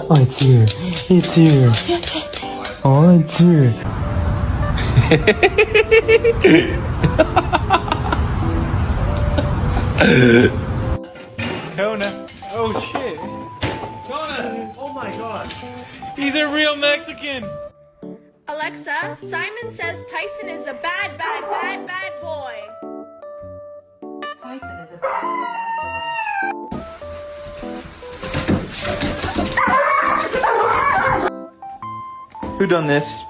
Oh, it's here. It's here. Oh, it's here. Kona. Oh shit. Kona. Oh my god. He's a real Mexican. Alexa, Simon says Tyson is a bad boy. Tyson is a bad boy. Who done this?